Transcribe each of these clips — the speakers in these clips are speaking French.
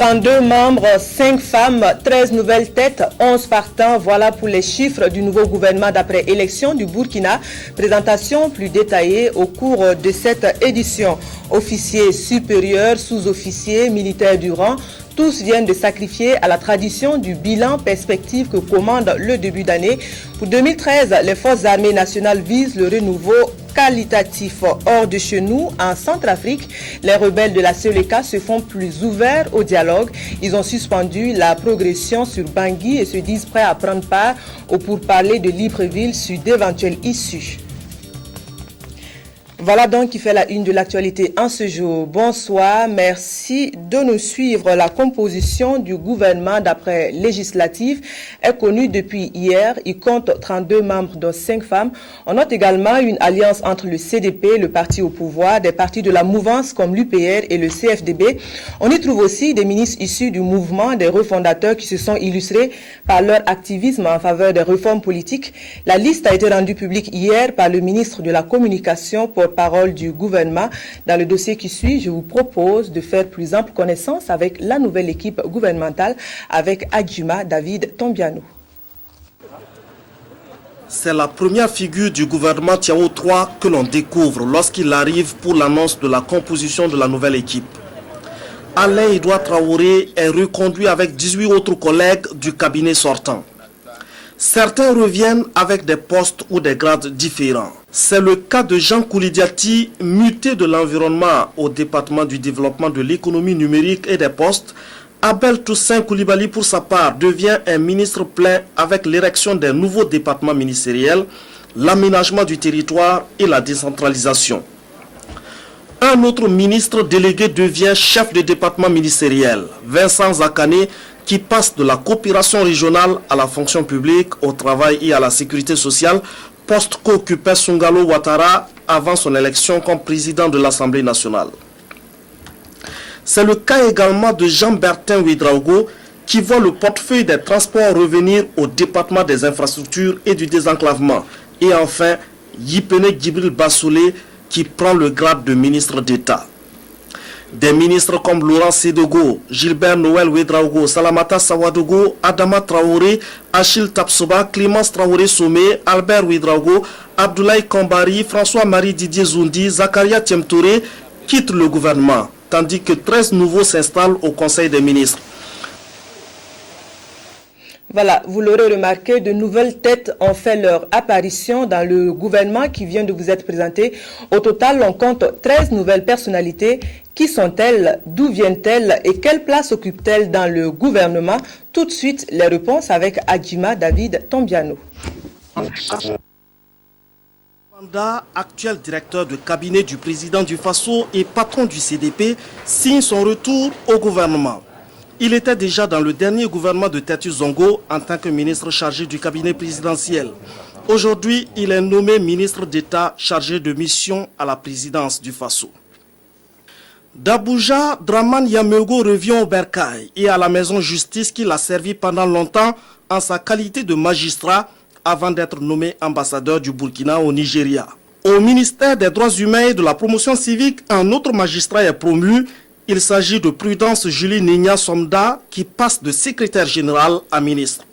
32 membres, 5 femmes, 13 nouvelles têtes, 11 partants. Voilà pour les chiffres du nouveau gouvernement d'après élection du Burkina. Présentation plus détaillée au cours de cette édition. Officiers supérieurs, sous-officiers, militaires du rang, tous viennent de sacrifier à la tradition du bilan perspective que commande le début d'année. Pour 2013, les forces armées nationales visent le renouveau qualitatif. Hors de chez nous, en Centrafrique, les rebelles de la Seleka se font plus ouverts au dialogue. Ils ont suspendu la progression sur Bangui et se disent prêts à prendre part au pourparlers de Libreville sur d'éventuelles issues. Voilà donc qui fait la une de l'actualité en ce jour. Bonsoir, merci de nous suivre. La composition du gouvernement d'après législative est connue depuis hier. Il compte 32 membres, dont 5 femmes. On note également une alliance entre le CDP, le parti au pouvoir, des partis de la mouvance comme l'UPR et le CFDB. On y trouve aussi des ministres issus du mouvement des refondateurs qui se sont illustrés par leur activisme en faveur des réformes politiques. La liste a été rendue publique hier par le ministre de la Communication pour parole du gouvernement. Dans le dossier qui suit, je vous propose de faire plus ample connaissance avec la nouvelle équipe gouvernementale avec Adjuma David Tombiano. C'est la première figure du gouvernement Tiao 3 que l'on découvre lorsqu'il arrive pour l'annonce de la composition de la nouvelle équipe. Alain Edouard Traoré est reconduit avec 18 autres collègues du cabinet sortant. Certains reviennent avec des postes ou des grades différents. C'est le cas de Jean Koulidiati, muté de l'environnement au département du développement de l'économie numérique et des postes. Abel Toussaint Koulibaly, pour sa part, devient un ministre plein avec l'érection des nouveaux départements ministériels, l'aménagement du territoire et la décentralisation. Un autre ministre délégué devient chef de département ministériel, Vincent Zakane, qui passe de la coopération régionale à la fonction publique, au travail et à la sécurité sociale, poste qu'occupait Sungalo Ouattara avant son élection comme président de l'Assemblée nationale. C'est le cas également de Jean-Bertin Ouedraogo, qui voit le portefeuille des transports revenir au département des infrastructures et du désenclavement. Et enfin, Yipene Djibril Bassoulé, qui prend le grade de ministre d'État. Des ministres comme Laurent Sédogo, Gilbert Noël Ouedraogo, Salamata Sawadogo, Adama Traoré, Achille Tapsoba, Clémence Traoré Somé, Albert Ouedraogo, Abdoulaye Kambari, François-Marie Didier Zoundi, Zakaria Tiemtouré quittent le gouvernement, tandis que 13 nouveaux s'installent au Conseil des ministres. Voilà, vous l'aurez remarqué, de nouvelles têtes ont fait leur apparition dans le gouvernement qui vient de vous être présenté. Au total, on compte 13 nouvelles personnalités. Qui sont-elles? D'où viennent-elles? Et quelle place occupent-elles dans le gouvernement? Tout de suite, les réponses avec Adjima David Tombiano. Wanda, actuel directeur de cabinet du président du Faso et patron du CDP, signe son retour au gouvernement. Il était déjà dans le dernier gouvernement de Tetu Zongo en tant que ministre chargé du cabinet présidentiel. Aujourd'hui, il est nommé ministre d'État chargé de mission à la présidence du Faso. D'Abuja, Draman Yamego revient au Bercail et à la maison justice qu'il a servi pendant longtemps en sa qualité de magistrat avant d'être nommé ambassadeur du Burkina au Nigeria. Au ministère des Droits humains et de la promotion civique, un autre magistrat est promu. Il s'agit de Prudence Julie Nigna Somda qui passe de secrétaire général à ministre.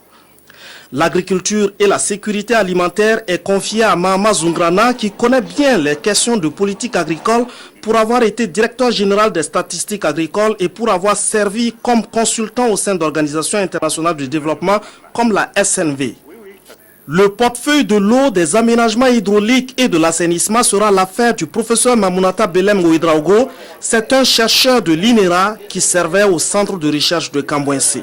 L'agriculture et la sécurité alimentaire est confiée à Mahama Zungrana qui connaît bien les questions de politique agricole pour avoir été directeur général des statistiques agricoles et pour avoir servi comme consultant au sein d'organisations internationales de développement comme la SNV. Le portefeuille de l'eau, des aménagements hydrauliques et de l'assainissement sera l'affaire du professeur Mamounata Belem Ouedraogo. C'est un chercheur de l'INERA qui servait au centre de recherche de Kambouensé.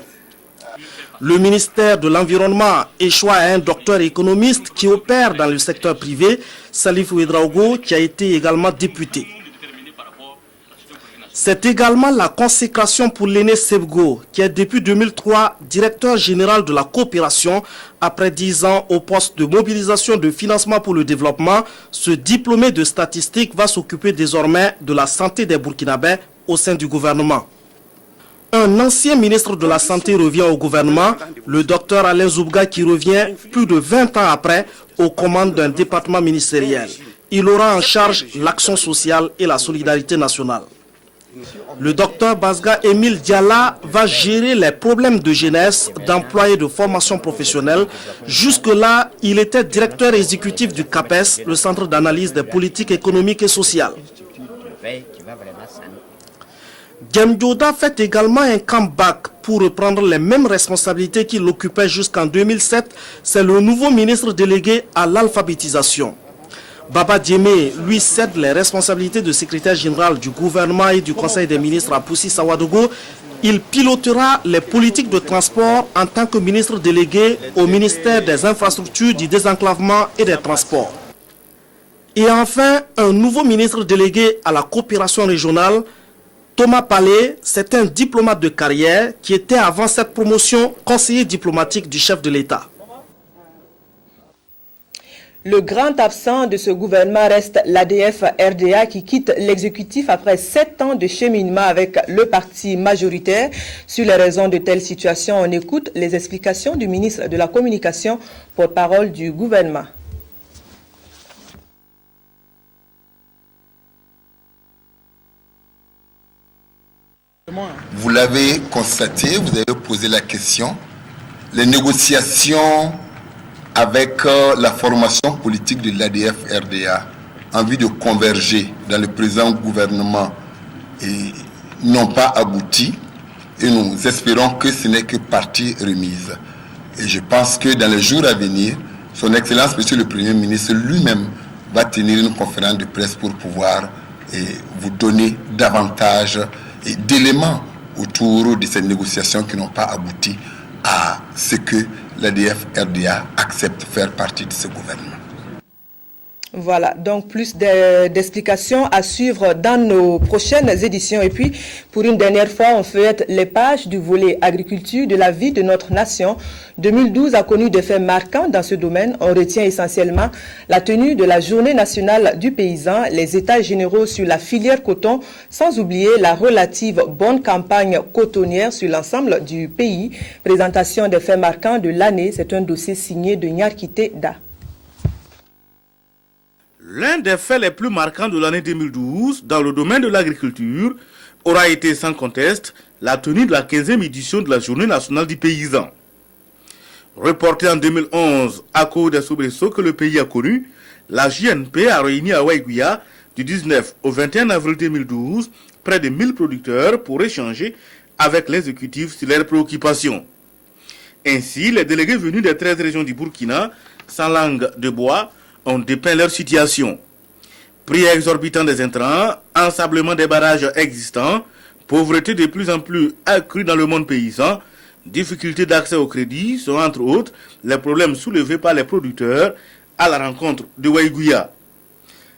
Le ministère de l'Environnement échoue à un docteur économiste qui opère dans le secteur privé, Salif Ouedraogo, qui a été également député. C'est également la consécration pour l'aîné Sebgo, qui est depuis 2003 directeur général de la coopération. Après 10 ans au poste de mobilisation de financement pour le développement, ce diplômé de statistique va s'occuper désormais de la santé des Burkinabés au sein du gouvernement. Un ancien ministre de la Santé revient au gouvernement, le docteur Alain Zoubga qui revient plus de 20 ans après aux commandes d'un département ministériel. Il aura en charge l'action sociale et la solidarité nationale. Le docteur Bazga Émile Diala va gérer les problèmes de jeunesse, d'emploi et de formation professionnelle. Jusque-là, il était directeur exécutif du CAPES, le Centre d'analyse des politiques économiques et sociales. Gemdioda fait également un comeback pour reprendre les mêmes responsabilités qu'il occupait jusqu'en 2007. C'est le nouveau ministre délégué à l'alphabétisation. Baba Diémé lui cède les responsabilités de secrétaire général du gouvernement et du conseil des ministres à Poussi Sawadogo. Il pilotera les politiques de transport en tant que ministre délégué au ministère des infrastructures, du désenclavement et des transports. Et enfin, un nouveau ministre délégué à la coopération régionale, Thomas Palais, c'est un diplomate de carrière qui était avant cette promotion conseiller diplomatique du chef de l'État. Le grand absent de ce gouvernement reste l'ADF-RDA qui quitte l'exécutif après 7 ans de cheminement avec le parti majoritaire. Sur les raisons de telle situation, on écoute les explications du ministre de la Communication, porte-parole du gouvernement. Vous l'avez constaté, vous avez posé la question. Les négociations avec la formation politique de l'ADF-RDA en vue de converger dans le présent gouvernement n'ont pas abouti et nous espérons que ce n'est que partie remise. Et je pense que dans les jours à venir, son Excellence, Monsieur le Premier ministre lui-même va tenir une conférence de presse pour pouvoir vous donner davantage d'éléments autour de ces négociations qui n'ont pas abouti à ce que l'ADF-RDA accepte faire partie de ce gouvernement. Voilà, donc plus d'explications à suivre dans nos prochaines éditions. Et puis, pour une dernière fois, on feuillette les pages du volet agriculture de la vie de notre nation. 2012 a connu des faits marquants dans ce domaine. On retient essentiellement la tenue de la Journée nationale du paysan, les états généraux sur la filière coton, sans oublier la relative bonne campagne cotonnière sur l'ensemble du pays. Présentation des faits marquants de l'année, c'est un dossier signé de Nyarkite Da. L'un des faits les plus marquants de l'année 2012 dans le domaine de l'agriculture aura été sans conteste la tenue de la 15e édition de la Journée nationale du paysan. Reportée en 2011 à cause des soubresauts que le pays a connus, la JNP a réuni à Waiguya du 19 au 21 avril 2012 près de 1000 producteurs pour échanger avec l'exécutif sur leurs préoccupations. Ainsi, les délégués venus des 13 régions du Burkina, sans langue de bois, ont dépeint leur situation. Prix exorbitant des intrants, ensablement des barrages existants, pauvreté de plus en plus accrue dans le monde paysan, difficultés d'accès au crédit sont entre autres les problèmes soulevés par les producteurs à la rencontre de Waiguya.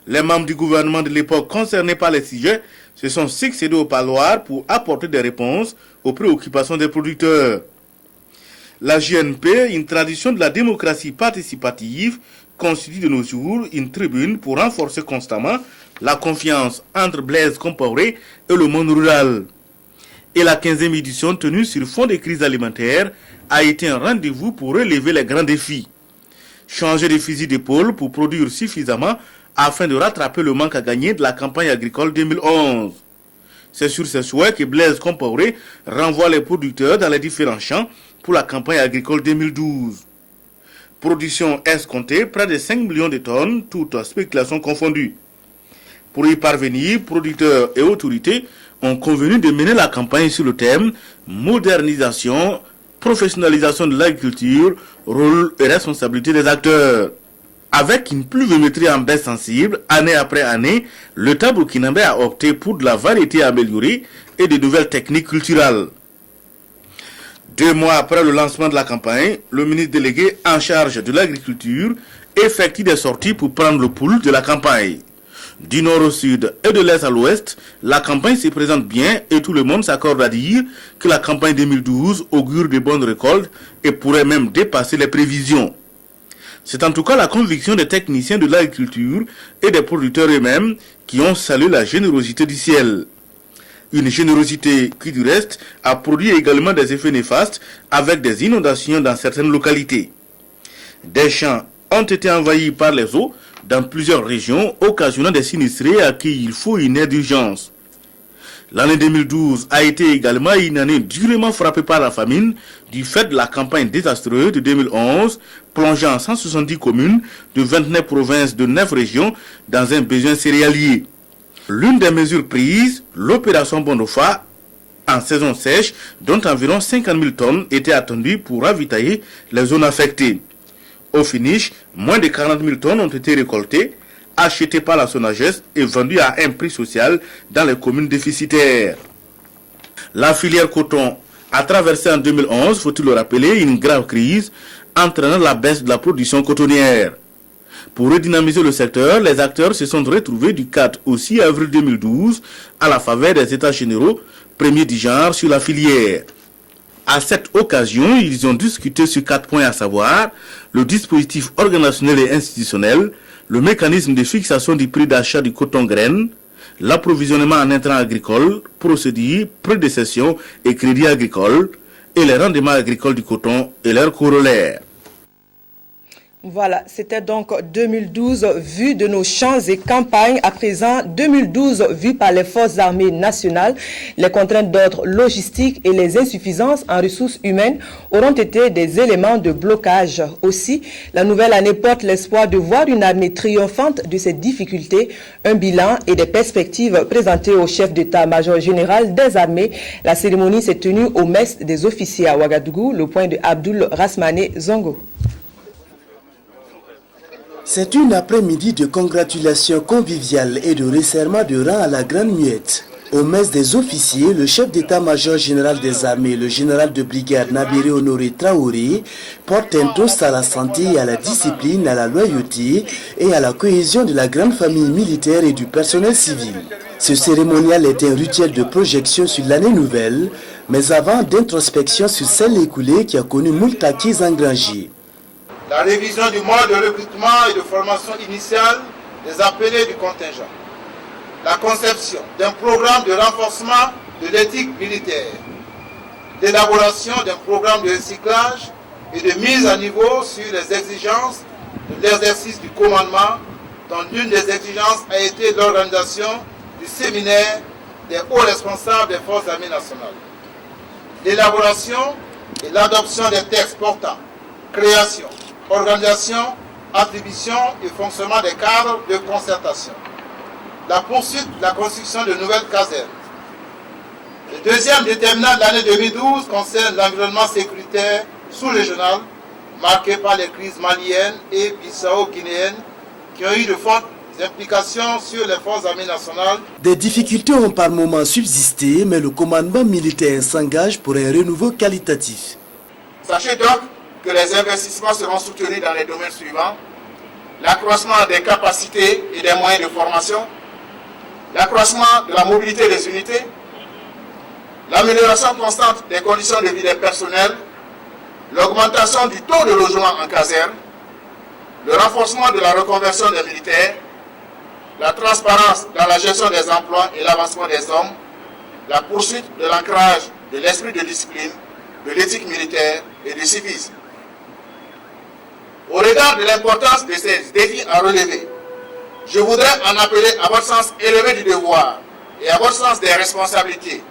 Les membres du gouvernement de l'époque concernés par les sujets se sont succédés au parloir pour apporter des réponses aux préoccupations des producteurs. La JNP, une tradition de la démocratie participative, constitue de nos jours une tribune pour renforcer constamment la confiance entre Blaise Compaoré et le monde rural. Et la 15e édition tenue sur fond de crise alimentaire a été un rendez-vous pour relever les grands défis. Changer de fusil d'épaule pour produire suffisamment afin de rattraper le manque à gagner de la campagne agricole 2011. C'est sur ce souhait que Blaise Compaoré renvoie les producteurs dans les différents champs pour la campagne agricole 2012. Production escomptée près de 5 millions de tonnes, toutes spéculations confondues. Pour y parvenir, producteurs et autorités ont convenu de mener la campagne sur le thème modernisation, professionnalisation de l'agriculture, rôle et responsabilité des acteurs. Avec une pluviométrie en baisse sensible, année après année, l'État burkinabé a opté pour de la variété améliorée et de nouvelles techniques culturelles. 2 mois après le lancement de la campagne, le ministre délégué en charge de l'agriculture effectue des sorties pour prendre le pouls de la campagne. Du nord au sud et de l'est à l'ouest, la campagne se présente bien et tout le monde s'accorde à dire que la campagne 2012 augure de bonnes récoltes et pourrait même dépasser les prévisions. C'est en tout cas la conviction des techniciens de l'agriculture et des producteurs eux-mêmes qui ont salué la générosité du ciel. Une générosité qui, du reste, a produit également des effets néfastes avec des inondations dans certaines localités. Des champs ont été envahis par les eaux dans plusieurs régions, occasionnant des sinistrés à qui il faut une aide d'urgence. L'année 2012 a été également une année durement frappée par la famine du fait de la campagne désastreuse de 2011, plongeant 170 communes de 29 provinces de 9 régions dans un besoin céréalier. L'une des mesures prises, l'opération Bondofa, en saison sèche, dont environ 50 000 tonnes étaient attendues pour ravitailler les zones affectées. Au finish, moins de 40 000 tonnes ont été récoltées, achetées par la SONAGES et vendues à un prix social dans les communes déficitaires. La filière coton a traversé en 2011, faut-il le rappeler, une grave crise entraînant la baisse de la production cotonnière. Pour redynamiser le secteur, les acteurs se sont retrouvés du 4 au 6 avril 2012 à la faveur des États généraux, premiers du genre sur la filière. À cette occasion, ils ont discuté sur 4 points, à savoir le dispositif organisationnel et institutionnel, le mécanisme de fixation du prix d'achat du coton graine, l'approvisionnement en intrants agricoles, procédures, prix de cession et crédits agricoles, et les rendements agricoles du coton et leurs corollaires. Voilà, c'était donc 2012 vu de nos champs et campagnes. À présent, 2012 vu par les forces armées nationales. Les contraintes d'ordre logistique et les insuffisances en ressources humaines auront été des éléments de blocage. Aussi, la nouvelle année porte l'espoir de voir une armée triomphante de ces difficultés, un bilan et des perspectives présentées au chef d'état-major général des armées. La cérémonie s'est tenue au mess des officiers à Ouagadougou, le point de Abdoul Rasmane Zongo. C'est une après-midi de congratulations conviviales et de resserrement de rang à la Grande Muette. Au mess des officiers, le chef d'état-major général des armées, le général de brigade Nabiré Honoré Traoré, porte un toast à la santé, à la discipline, à la loyauté et à la cohésion de la grande famille militaire et du personnel civil. Ce cérémonial est un rituel de projection sur l'année nouvelle, mais avant d'introspection sur celle écoulée qui a connu moult acquis engrangés. La révision du mode de recrutement et de formation initiale des appelés du contingent. La conception d'un programme de renforcement de l'éthique militaire. L'élaboration d'un programme de recyclage et de mise à niveau sur les exigences de l'exercice du commandement, dont l'une des exigences a été l'organisation du séminaire des hauts responsables des forces armées nationales. L'élaboration et l'adoption des textes portant création, organisation, attribution et fonctionnement des cadres de concertation. La poursuite de la construction de nouvelles casernes. Le deuxième déterminant de l'année 2012 concerne l'environnement sécuritaire sous-régional marqué par les crises maliennes et bissau-guinéennes qui ont eu de fortes implications sur les forces armées nationales. Des difficultés ont par moments subsisté, mais le commandement militaire s'engage pour un renouveau qualitatif. Sachez donc que les investissements seront soutenus dans les domaines suivants: l'accroissement des capacités et des moyens de formation, l'accroissement de la mobilité des unités, l'amélioration constante des conditions de vie des personnels, l'augmentation du taux de logement en caserne, le renforcement de la reconversion des militaires, la transparence dans la gestion des emplois et l'avancement des hommes, la poursuite de l'ancrage de l'esprit de discipline, de l'éthique militaire et du civisme. Au regard de l'importance de ces défis à relever, je voudrais en appeler à votre sens élevé du devoir et à votre sens des responsabilités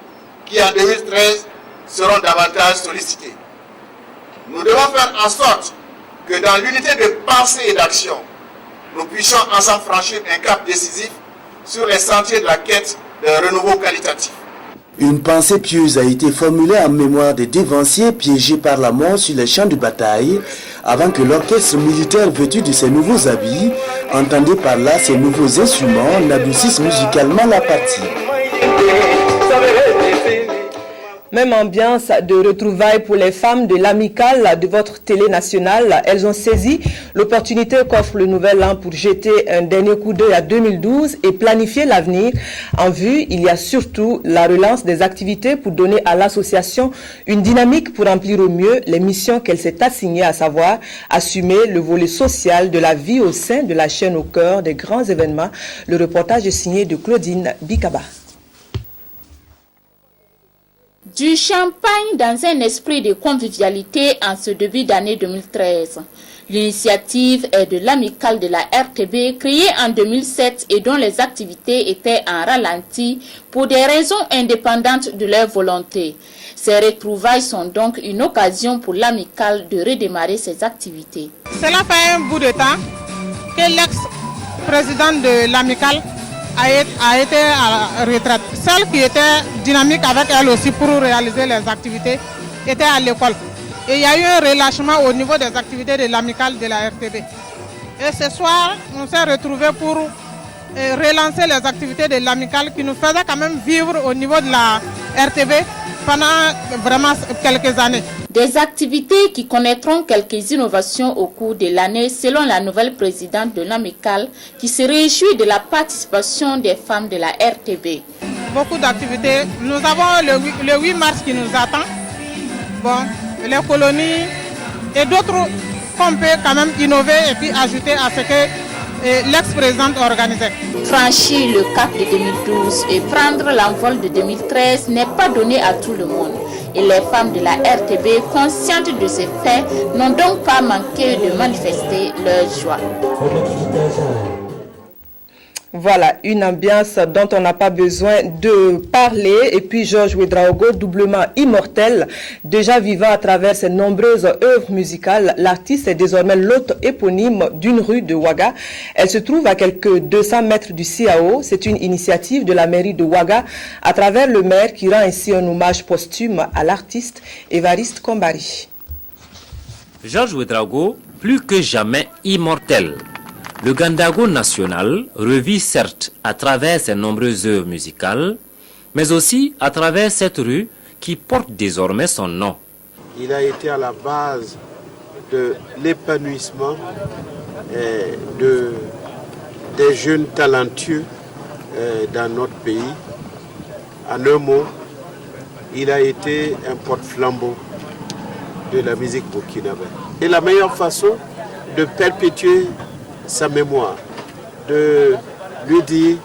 qui en 2013 seront davantage sollicités. Nous devons faire en sorte que dans l'unité de pensée et d'action, nous puissions ensemble franchir un cap décisif sur les sentiers de la quête d'un renouveau qualitatif. Une pensée pieuse a été formulée en mémoire des dévanciers piégés par la mort sur les champs de bataille, avant que l'orchestre militaire vêtu de ses nouveaux habits, entendez par là ses nouveaux instruments, n'adoucisse musicalement la partie. Même ambiance de retrouvailles pour les femmes de l'amicale de votre télé nationale. Elles ont saisi l'opportunité qu'offre le nouvel an pour jeter un dernier coup d'œil à 2012 et planifier l'avenir. En vue, il y a surtout la relance des activités pour donner à l'association une dynamique pour remplir au mieux les missions qu'elle s'est assignées, à savoir assumer le volet social de la vie au sein de la chaîne au cœur des grands événements. Le reportage est signé de Claudine Bikaba. Du champagne dans un esprit de convivialité en ce début d'année 2013. L'initiative est de l'amicale de la RTB créée en 2007 et dont les activités étaient en ralenti pour des raisons indépendantes de leur volonté. Ces retrouvailles sont donc une occasion pour l'amicale de redémarrer ses activités. Cela fait un bout de temps que l'ex-présidente de l'amicale a été à la retraite. Celle qui était dynamique avec elle aussi pour réaliser les activités était à l'école. Et il y a eu un relâchement au niveau des activités de l'amicale de la RTB. Et ce soir, on s'est retrouvés pour relancer les activités de l'amicale qui nous faisaient quand même vivre au niveau de la RTB pendant vraiment quelques années. Des activités qui connaîtront quelques innovations au cours de l'année selon la nouvelle présidente de l'amicale qui se réjouit de la participation des femmes de la RTB. Beaucoup d'activités. Nous avons le 8 mars qui nous attend. Bon, les colonies et d'autres qu'on peut quand même innover et puis ajouter à ce que l'ex-présidente organisait. Franchir le cap de 2012 et prendre l'envol de 2013 n'est pas donné à tout le monde. Et les femmes de la RTB, conscientes de ces faits, n'ont donc pas manqué de manifester leur joie. Voilà, une ambiance dont on n'a pas besoin de parler. Et puis Georges Ouedraogo, doublement immortel, déjà vivant à travers ses nombreuses œuvres musicales, l'artiste est désormais l'hôte éponyme d'une rue de Ouaga. Elle se trouve à quelques 200 mètres du CIAO. C'est une initiative de la mairie de Ouaga à travers le maire qui rend ainsi un hommage posthume à l'artiste Évariste Kombari. Georges Ouedraogo, plus que jamais immortel. Le Gandago national revit certes à travers ses nombreuses œuvres musicales, mais aussi à travers cette rue qui porte désormais son nom. Il a été à la base de l'épanouissement des jeunes talentueux dans notre pays. En un mot, il a été un porte-flambeau de la musique burkinabé. Et la meilleure façon de perpétuer sa mémoire, de lui dire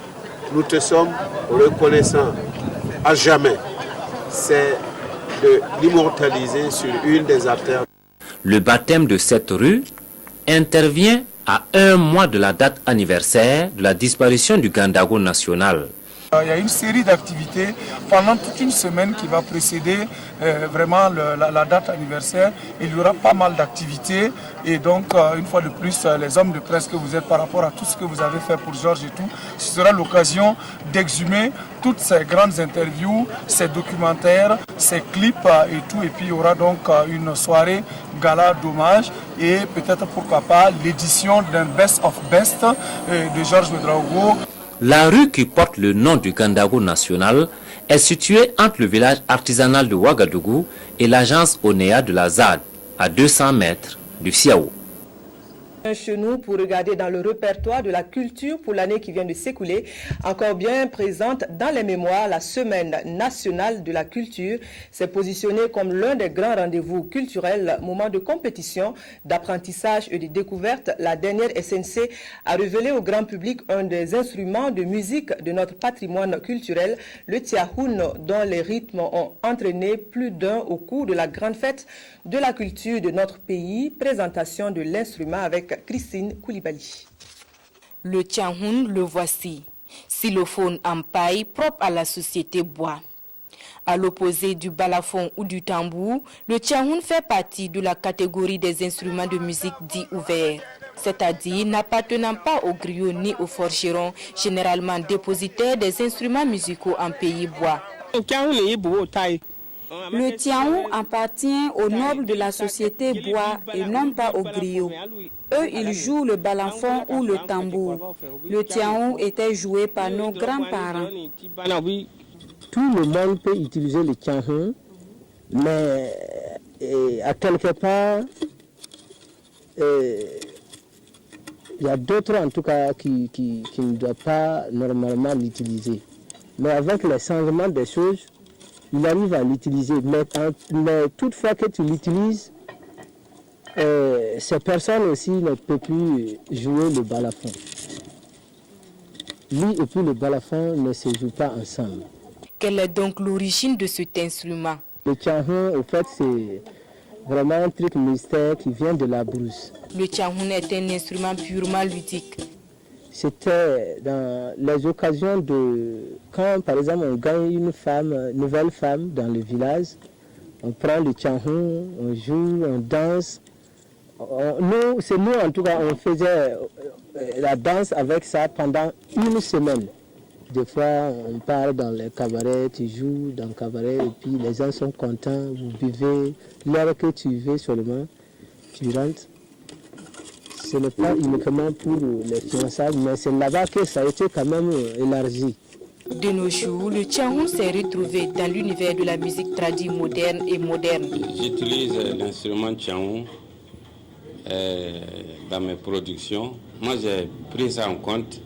nous te sommes reconnaissants à jamais, c'est de l'immortaliser sur une des artères. Le baptême de cette rue intervient à 1 mois de la date anniversaire de la disparition du Gandago national. Il y a une série d'activités pendant toute une semaine qui va précéder vraiment la date anniversaire. Il y aura pas mal d'activités et donc une fois de plus les hommes de presse que vous êtes par rapport à tout ce que vous avez fait pour Georges et tout, ce sera l'occasion d'exhumer toutes ces grandes interviews, ces documentaires, ces clips et tout. Et puis il y aura donc une soirée gala d'hommage et peut-être pourquoi pas l'édition d'un best of best de Georges Ouedraogo. La rue qui porte le nom du Gandago national est située entre le village artisanal de Ouagadougou et l'agence ONEA de la ZAD, à 200 mètres du CIAO. Chez nous pour regarder dans le répertoire de la culture pour l'année qui vient de s'écouler, encore bien présente dans les mémoires, la Semaine nationale de la culture s'est positionnée comme l'un des grands rendez-vous culturels, moment de compétition, d'apprentissage et de découverte. La dernière SNC a révélé au grand public un des instruments de musique de notre patrimoine culturel, le tiahoun, dont les rythmes ont entraîné plus d'un au cours de la grande fête de la culture de notre pays. Présentation de l'instrument avec Christine Koulibaly. Le tiahoun, le voici. Xylophone en paille propre à la société bois. À l'opposé du balafon ou du tambour, le tiahoun fait partie de la catégorie des instruments de musique dits ouverts, c'est-à-dire n'appartenant pas aux griots ni aux forgerons, généralement dépositaires des instruments musicaux en pays bois. Le tiahoun appartient aux nobles de la société bois et non pas aux griots. Eux, ils jouent le balafon ou le tambour. Le tiahoun était joué par nos grands-parents. Tout le monde peut utiliser le tiahoun, mais à quelque part, il y a d'autres en tout cas qui ne doivent pas normalement l'utiliser. Mais avec le changement des choses, il arrive à l'utiliser. Mais toutefois que tu l'utilises, ces personnes aussi ne peuvent plus jouer le balafon. Lui et puis le balafon ne se jouent pas ensemble. Quelle est donc l'origine de cet instrument? Le tiahoun, au fait, vraiment un truc mystère qui vient de la brousse. Le tchahun est un instrument purement ludique. C'était dans les occasions de... Quand par exemple on gagne une nouvelle femme dans le village, on prend le tchahun, on joue, on danse. C'est nous en tout cas, on faisait la danse avec ça pendant une semaine. Des fois, on part dans les cabarets, tu joues dans le cabaret et puis les gens sont contents, vous buvez l'heure que tu veux seulement, tu rentres. Ce n'est pas uniquement pour les fiançailles, mais c'est là-bas que ça a été quand même élargi. De nos jours, le tchahun s'est retrouvé dans l'univers de la musique tradie moderne et moderne. J'utilise l'instrument tchahun dans mes productions. Moi, j'ai pris ça en compte,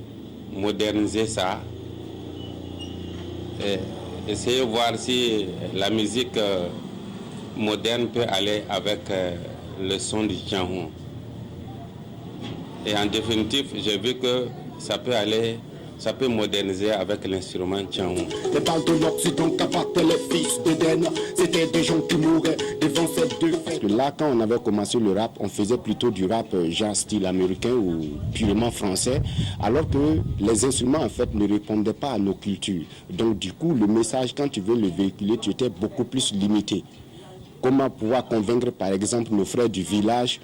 moderniser ça, et essayer de voir si la musique moderne peut aller avec le son du tchahun. Et en définitive, j'ai vu que ça peut moderniser avec l'instrument tchahun. Les balles de l'Occident qu'apportaient les fils d'Éden, c'était des gens qui mouraient devant ces deux faits. Parce que là, quand on avait commencé le rap, on faisait plutôt du rap genre style américain ou purement français, alors que les instruments en fait ne répondaient pas à nos cultures. Donc du coup, le message, quand tu veux le véhiculer, tu étais beaucoup plus limité. Comment pouvoir convaincre par exemple nos frères du village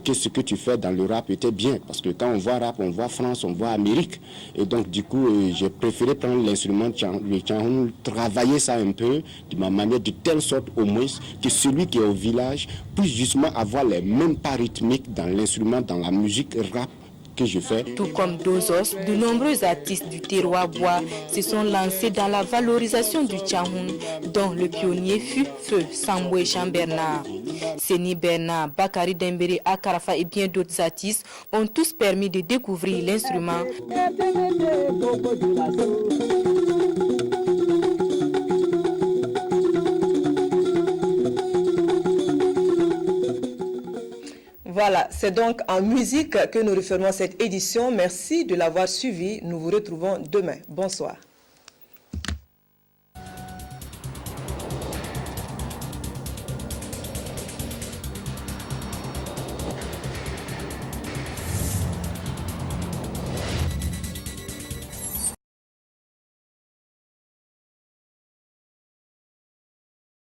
que ce que tu fais dans le rap était bien. Parce que quand on voit rap, on voit France, on voit Amérique. Et donc du coup, j'ai préféré prendre l'instrument, le tchahun, travailler ça un peu de ma manière, de telle sorte au moins que celui qui est au village puisse justement avoir les mêmes pas rythmiques dans l'instrument, dans la musique rap que je fais. Tout comme Dozos, de nombreux artistes du terroir bois se sont lancés dans la valorisation du tchahun, dont le pionnier fut Feu Sambwe Chambernard. Seni Bernard, Bakari Dembélé, Akarafa et bien d'autres artistes ont tous permis de découvrir l'instrument. Voilà, c'est donc en musique que nous refermons cette édition. Merci de l'avoir suivi. Nous vous retrouvons demain. Bonsoir.